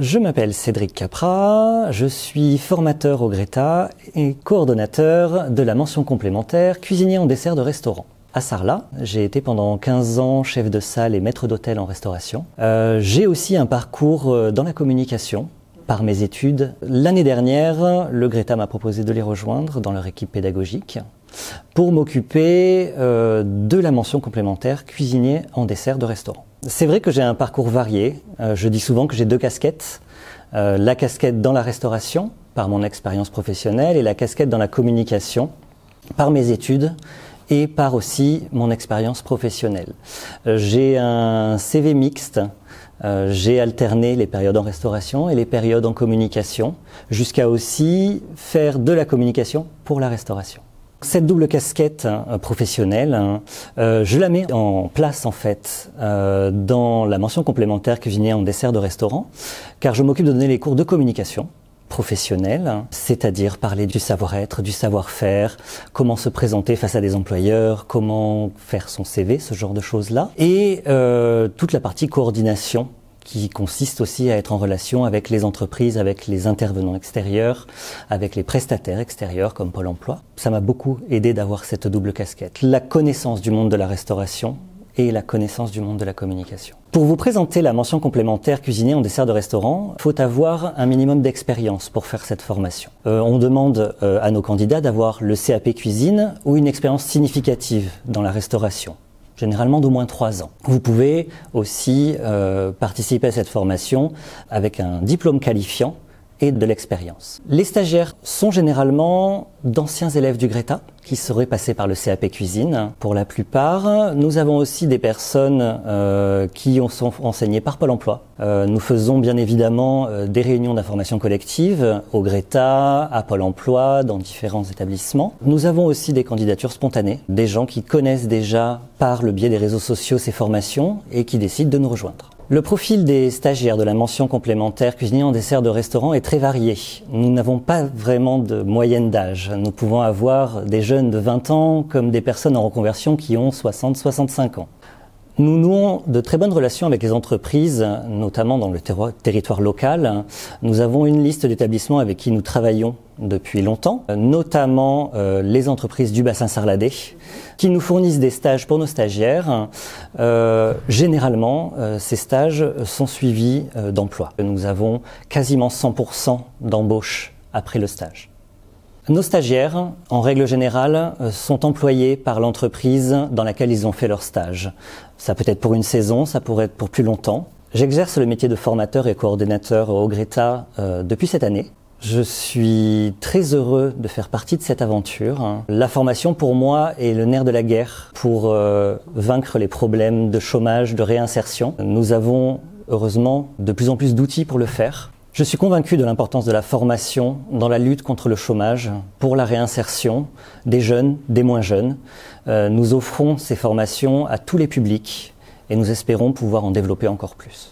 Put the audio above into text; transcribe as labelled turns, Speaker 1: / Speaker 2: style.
Speaker 1: Je m'appelle Cédric Capra, je suis formateur au Greta et coordonnateur de la mention complémentaire cuisinier en dessert de restaurant. À Sarlat, j'ai été pendant 15 ans chef de salle et maître d'hôtel en restauration. J'ai aussi un parcours dans la communication par mes études. L'année dernière, le Greta m'a proposé de les rejoindre dans leur équipe pédagogique pour m'occuper de la mention complémentaire cuisinier en dessert de restaurant. C'est vrai que j'ai un parcours varié. Je dis souvent que j'ai deux casquettes. La casquette dans la restauration, par mon expérience professionnelle, et la casquette dans la communication, par mes études et par aussi mon expérience professionnelle. J'ai un CV mixte. J'ai alterné les périodes en restauration et les périodes en communication, jusqu'à aussi faire de la communication pour la restauration. Cette double casquette professionnelle, je la mets en place en fait dans la mention complémentaire cuisinier en dessert de restaurant, car je m'occupe de donner les cours de communication professionnelle, c'est-à-dire parler du savoir-être, du savoir-faire, comment se présenter face à des employeurs, comment faire son CV, ce genre de choses-là, et toute la partie coordination qui consiste aussi à être en relation avec les entreprises, avec les intervenants extérieurs, avec les prestataires extérieurs comme Pôle emploi. Ça m'a beaucoup aidé d'avoir cette double casquette. La connaissance du monde de la restauration et la connaissance du monde de la communication. Pour vous présenter la mention complémentaire cuisinier en dessert de restaurant, il faut avoir un minimum d'expérience pour faire cette formation. On demande à nos candidats d'avoir le CAP cuisine ou une expérience significative dans la restauration, généralement d'au moins 3 ans. Vous pouvez aussi participer à cette formation avec un diplôme qualifiant et de l'expérience. Les stagiaires sont généralement d'anciens élèves du Greta qui seraient passés par le CAP cuisine. Pour la plupart, nous avons aussi des personnes qui sont enseignées par Pôle emploi. Nous faisons bien évidemment des réunions d'information collective au Greta, à Pôle emploi, dans différents établissements. Nous avons aussi des candidatures spontanées, des gens qui connaissent déjà par le biais des réseaux sociaux ces formations et qui décident de nous rejoindre. Le profil des stagiaires de la mention complémentaire cuisinier en dessert de restaurant est très varié. Nous n'avons pas vraiment de moyenne d'âge. Nous pouvons avoir des jeunes de 20 ans comme des personnes en reconversion qui ont 60-65 ans. Nous nouons de très bonnes relations avec les entreprises, notamment dans le territoire local. Nous avons une liste d'établissements avec qui nous travaillons depuis longtemps, notamment les entreprises du bassin sarladais, qui nous fournissent des stages pour nos stagiaires. Généralement, ces stages sont suivis d'emploi. Nous avons quasiment 100% d'embauche après le stage. Nos stagiaires, en règle générale, sont employés par l'entreprise dans laquelle ils ont fait leur stage. Ça peut être pour une saison, ça pourrait être pour plus longtemps. J'exerce le métier de formateur et coordinateur au Greta depuis cette année. Je suis très heureux de faire partie de cette aventure. La formation pour moi est le nerf de la guerre pour vaincre les problèmes de chômage, de réinsertion. Nous avons heureusement de plus en plus d'outils pour le faire. Je suis convaincu de l'importance de la formation dans la lutte contre le chômage, pour la réinsertion des jeunes, des moins jeunes. Nous offrons ces formations à tous les publics et nous espérons pouvoir en développer encore plus.